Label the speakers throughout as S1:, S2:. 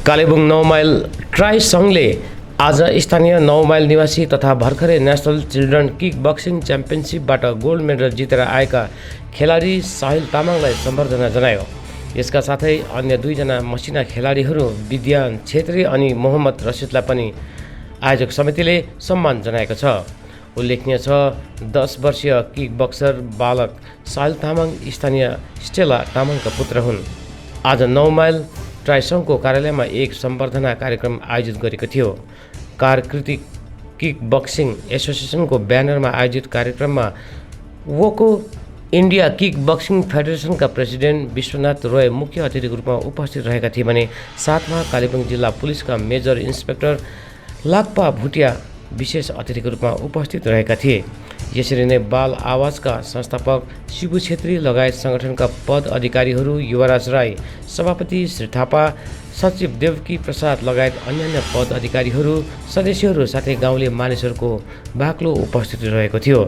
S1: Kalimpong 9 mile try सङ्घले आज स्थानीय 9 माइल निवासी तथा भर्खरै नेसनल चिल्ड्रन किक बक्सिङ च्याम्पियनसिपबाट गोल्ड मेडल जितेर आएका खेलाडी साहिल तामाङलाई सम्बर्धना जनायो। यसका साथै अन्य दुईजना मसिना खेलाडीहरू विद्यान छेत्री अनि मोहम्मद रसिदलाई पनि आयोजक समितिले सम्मान जनाएको छ। उल्लेखनीय छ, 10 वर्षीय किक बक्सर बालक साहिल तामाङ स्थानीय स्टेला तामाङका पुत्र हुन्। आज 9 माइल ट्राई सङ्घको कार्यालयमा एक सम्बर्धना कार्यक्रम आयोजित गरेको थियो। कारकृतिक किक बक्सिङ एसोसिएसनको ब्यानरमा आयोजित कार्यक्रममा वोको इन्डिया किक बक्सिङ फेडरेसनका प्रेसिडेन्ट विश्वनाथ रोय मुख्य अतिथिको रूपमा उपस्थित रहेका थिए भने साथमा कालेबुङ जिल्ला पुलिसका मेजर इन्सपेक्टर लाक्पा भुटिया विशेष अतिथिको रूपमा उपस्थित रहेका थिए। यसरी नै बाल आवाजका संस्थापक शिबु छेत्री लगायत सङ्गठनका पद अधिकारीहरू युवराज राई, सभापति श्री थापा, सचिव देवकी प्रसाद लगायत अन्यान्य पद अधिकारीहरू, सदस्यहरू साथै गाउँले मानिसहरूको बाक्लो उपस्थिति रहेको थियो।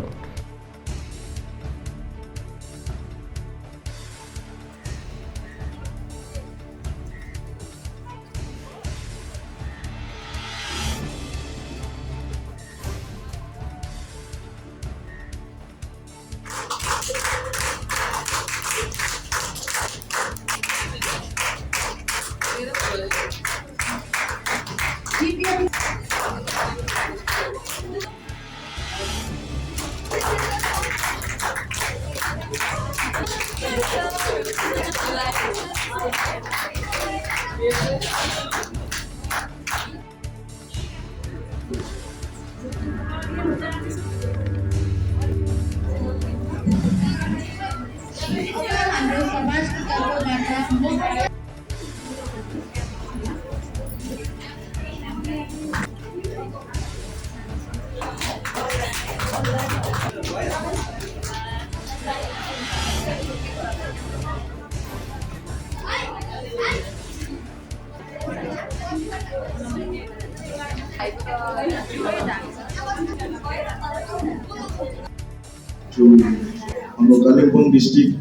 S2: हाम्रो Kalimpong district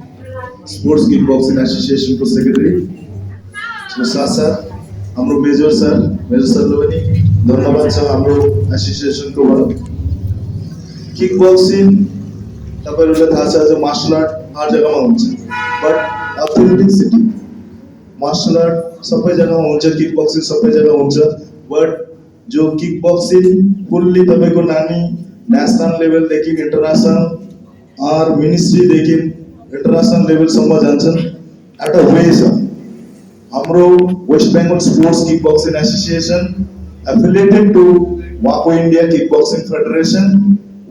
S2: sports kick boxing एसोसिएसनको सेक्रेटरी साथ हाम्रो मेजर सरले पनि धन्यवाद छ हाम्रो एसोसिएसनको बाट। किक बक्सिङ तपाईहरुलाई थाहा छ, मार्शल आर्ट हर जग्गामा हुन्छ, बट एथलेटिक्स मार्शल आर्ट सबै जग्गामा हुन्छ, किक बक्सिङ सबै जग्गा हुन्छ, बट जो किक बक्सिङ फुल्ली तपाईको नानी नेशनल लेभलदेखि इन्टरनेशनल और मिनिस्ट्रीदेखि इन्टरनेशनल लेभलसम्म जान्छन् एट अ वे छ। हाम्रो West Bengal sports kick boxing association affiliated two वाको India kick boxing federation.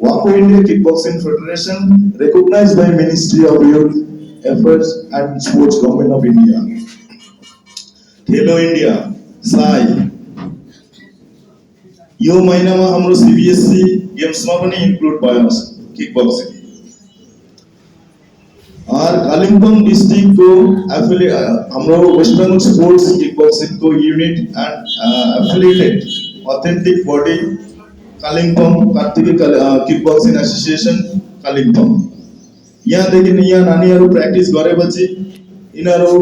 S2: वाको India kick boxing federation recognized by Ministry of Youth Affairs and Sports Government of India। Khelo India Sai यो महिनामा हाम्रो CBSE गेम्समा पनि include भयो kick boxing. और Kalimpong district को हाम्रो West Bengal sports kick boxing को unit and affiliated authentic body Kalimpong Kartiki kick boxing association Kalimpong. यहाँदेखि यहाँ नानीहरू प्र्याक्टिस गरेपछि यिनीहरू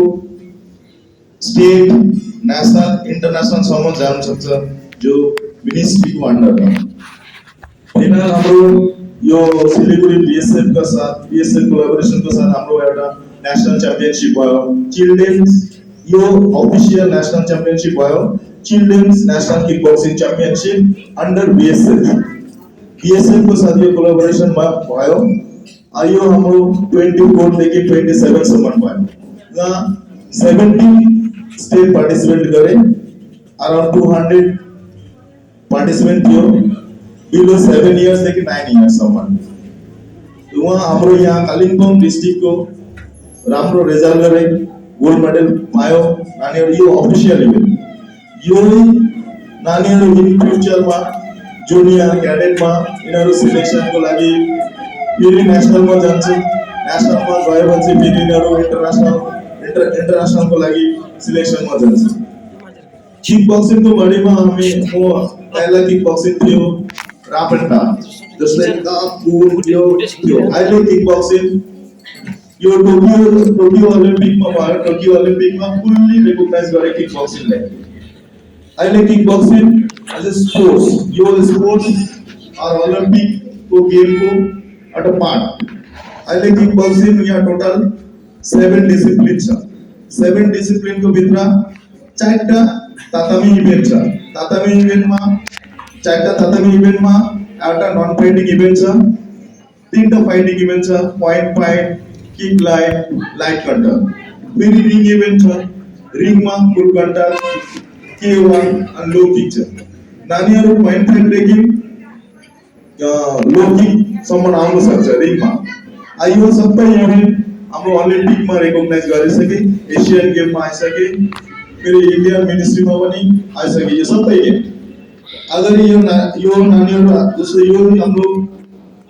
S2: स्टेट नेशनल इंटरनेशनल सम्म जान सक्छ, जो मिनिस्ट्री को अंडरमा। फिलहाल हाम्रो यो सिलिगुडी बीएसएफ का साथ बीएसएफ कोलैबोरेशन के साथ हाम्रो एउटा नेशनल चैंपियनशिप भयो। चिल्ड्रेन्स यो ऑफिशियल नेशनल चैंपियनशिप भयो, children's national kick boxing championship under BSF को साथ यो कोलैबोरेशन भयो। यो हाम्रो 24 देखि 27 सम्म भयो। यहाँ 70 स्टेट पार्टिसिपेट गरे, अराउंड 200 पार्टिसिपेंट थियो बिलो 7 इयर्स देखि 9 इयर्स सम्म। वहाँ हाम्रो यहाँ कालिम्पोङ डिस्ट्रिक्ट को राम्रो रिजल्ट गरे, गोल्ड मेडल पायो नानीहरु। यो अफिशियल इभेन्ट यो नानीहरु इन फ्युचरमा जुनियर क्याडेटमा यिनीहरु सिलेक्सनको लागि फेरि नेशनलमा जान्छ। नेशनलमा गएपछि फेरि यिनीहरु इंटरनेशनलको लागि सिलेक्सनमा जान्छ। किक बक्सिङको बारेमा हामी पहिला किक बक्सिङ थियो रापन्टा, जसलाई यो अहिले किक बक्सिङ यो टोकियो ओलम्पिकमा भयो। टोकियो ओलम्पिकमा फुल्ली रिकग्नाइज गरे किक बक्सिङलाई। अहिले kick boxing as a sports, यो स्पोर्ट्स और ओलम्पिक को गेम को एउटा पार्ट। अहिले किक बक्सिङ यहाँ टोटल 7 डिसिप्लिन छ। 7 डिसिप्लिन को भित्र 4टा तातामी इभेन्ट छ। तातामी इभेन्टमा 4टा तातामी इभेन्टमा एउटा नन फाइटिङ इभेन्ट छ, 3टा फाइटिङ इभेन्ट छ, point fight, kick line, light contact. फेरि रिङ इभेन्ट छ, रिङमा फुल कन्टक, K1 and low kick छ। नानीहरु पॉइंट फाइट देखि लो किक सम्म आउन सक्छ रिङमा। यो सबै इभेन्ट हाम्रो ओलम्पिकमा रेकग्नाइज गरिसके, एशियन गेममा आइसके, फेरि इन्डियन मिनिस्ट्रीमा पनि आइसके। यो सबै गेम अगाडि यो नानीहरु जस्तो यो हाम्रो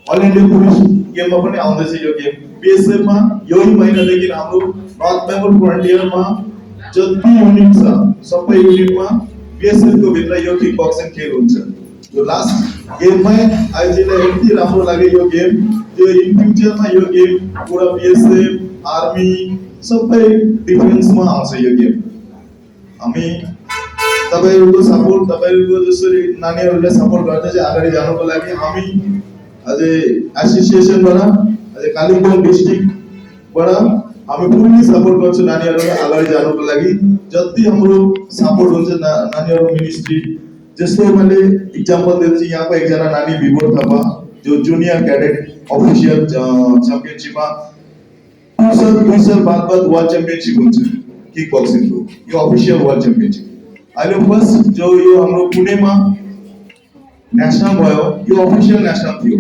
S2: अल इन्डिया पुलिस गेममा पनि आउँदैछ यो गेम। बीएसएफ मा यही महिनादेखि हाम्रो नर्थ बेंगल फ्रन्टियरमा जति युनिट छ सबै युनिटमा बीएसएफ को भित्र यो किक बक्सिङ खेल हुन्छ। जो लास्ट गेममा आइजीलाई यति राम्रो लाग्यो यो गेम, त्यो इन फ्युचरमा यो गेम पुरा बीएसएफ आर्मी सबै डिफेन्समा आउँछ यो गेम। हामी तपाईहरुको सपोर्ट, तपाईहरुको जसरी नानीहरुले सपोर्ट गर्दै चाहिँ अगाडि जानको लागि हामी अझै एसोसिएसनबाट अझै कालिम्पोङ डिस्ट्रिक्टबाट हामी पुरै सपोर्ट गर्छौं नानीहरुलाई अगाडि जानको लागि। जति हाम्रो सपोर्ट हुन्छ नानीहरु मिनिस्ट्री, जस्तो मैले एक्जाम्पल दिन्छु, यहाँको एकजना नानी विभोर थापा जो जुनियर क्याडेट अफिसियल च्याम्पियनशिपमा 2 साल बाद वर्ल्ड च्याम्पियनशिप हुन्छ किक बक्सिङको, यो अफिसियल वर्ल्ड च्याम्पियनशिप। अहिले फर्स्ट जो यो हाम्रो पुणेमा नेशनल भयो, यो अफिसियल नेशनल थियो।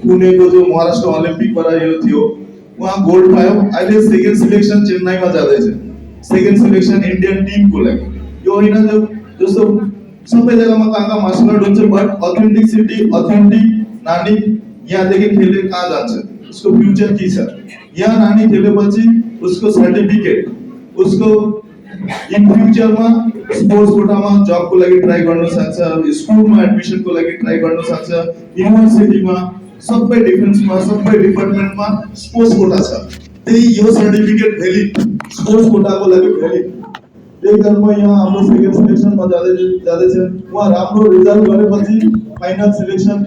S2: पुणेको जो महाराष्ट्र ओलम्पिकबाट यो थियो, वहाँ गोल्ड पायो। अहिले सेकेन्ड सिलेक्सन चेन्नईमा जाँदैछ, सेकेन्ड सिलेक्सन इन्डियन टिमको लागि। यो होइन जो जस्तो सबै जग्गामा कहाँ मार्शल आर्ट हुन्छ, बट अथेन्टिसिटी, अथेन्टिक नानी यहाँदेखि खेलेर कहाँ जान्छ, उसको फ्युचर के छ। यहाँ नानी खेलेपछि उसको सर्टिफिकेट, उसको इन फ्युचरमा स्पोर्ट्स कोटामा जबको लागि ट्राई गर्न सक्छ, स्कुलमा एडमिसनको लागि ट्राई गर्न सक्छ, युनिभर्सिटीमा सबै डिफेन्समा सबै डिपार्टमेन्टमा स्पोर्ट्स कोटा छ। त्यही यो सर्टिफिकेट भ्यालिड, स्पोर्ट्स कोटाको लागि भ्यालिड। त्यही कारणमा यहाँ हाम्रो सेकेन्ड सिलेक्सनमा जाँदैछ। उहाँ राम्रो रिजल्ट गरेपछि फाइनल सिलेक्सन,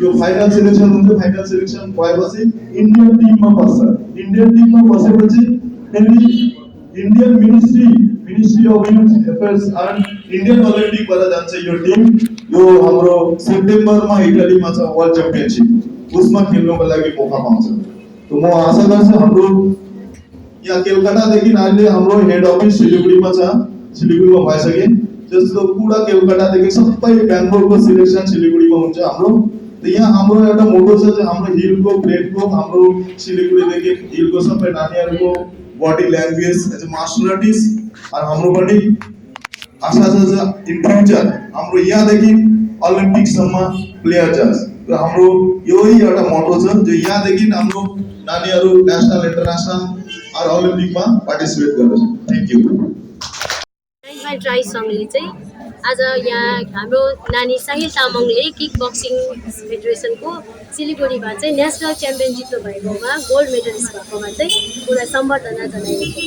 S2: यो फाइनल सिलेक्सन हुन्छ। फाइनल सिलेक्सन भएपछि इन्डियन टिममा बस्छ। इन्डियन टिममा बसेपछि फेरि Indian ministry of youth affairs and Indian ओलम्पिकबाट जान्छ यो टिम। यो हाम्रो सेप्टेम्बरमा इटालीमा छ वर्ल्ड च्याम्पियनशिप, उसमा खेल्नको लागि मौका पाउँछ। तो म आशा गर्छु हाम्रो यहाँ कलकत्तादेखि अहिले हाम्रो हेड अफिस सिलिगुडीमा छ, सिलिगुडीमा भइसके। जस्तो पुरा कलकत्तादेखि सबै बेंगलोरको सिलेक्सन सिलिगुडीमा हुन्छ हाम्रो। तो यहाँ हाम्रो एउटा मोटो छ, हाम्रो हिलको प्लेटको, हाम्रो सिलिगुडीदेखि हिलको सबै नानीहरुको body language as a martial artist और हाम्रो पनि आशा छ इन फ्यूचर हाम्रो यहाँदेखि ओलम्पिकसम्म प्लेयर जाओस्। र हाम्रो यही एउटा मोटो छ जो यहाँदेखि हाम्रो नानीहरु नेशनल इन्टरनेशनल और ओलम्पिकमा पार्टिसिपेट गरोस्। Thank you.
S3: ट्राई सङ्घले चाहिँ आज यहाँ हाम्रो नानी साहिल तामाङले किक बक्सिङ फेडरेसनको सिलिगुडीमा चाहिँ नेसनल च्याम्पियन जित्नु भएकोमा, गोल्ड मेडलिस्ट भएकोमा चाहिँ उनलाई सम्बर्धना जनाएको।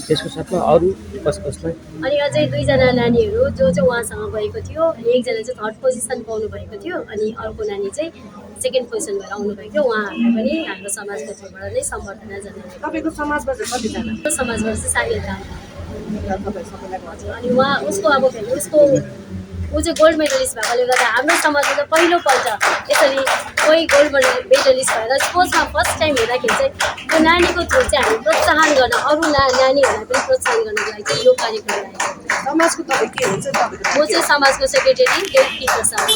S1: त्यसको साथमा अरू कसलाई
S3: अनि अझै 2 जना नानीहरू जो चाहिँ उहाँसँग गएको थियो, एकजना चाहिँ 3rd पोजिसन पाउनु भएको थियो अनि अर्को नानी चाहिँ 2nd पोजिसन भएर आउनु भएको थियो। उहाँहरूलाई पनि हाम्रो समाजको तर्फबाट नै सम्बर्धना जनाएको।
S4: तपाईको समाजबाट कतिजना?
S3: समाजबाट चाहिँ साहिल तामाङ। अनि उहाँ उसको अब उसको ऊ चाहिँ गोल्ड मेडलिस्ट भएकोले गर्दा हाम्रो समाजमा चाहिँ पहिलोपल्ट यसरी कोही गोल्ड मेडलिस्ट भएर स्पोर्ट्समा फर्स्ट टाइम हेर्दाखेरि चाहिँ त्यो नानीको थ्रु चाहिँ हामी प्रोत्साहन गर्न, अरू नानीहरूलाई पनि प्रोत्साहन गर्नको लागि चाहिँ यो कार्यक्रम राखेको।
S4: समाजको तपाईँ के हुन्छ?
S3: म चाहिँ समाजको सेक्रेटरी देवकी प्रसाद।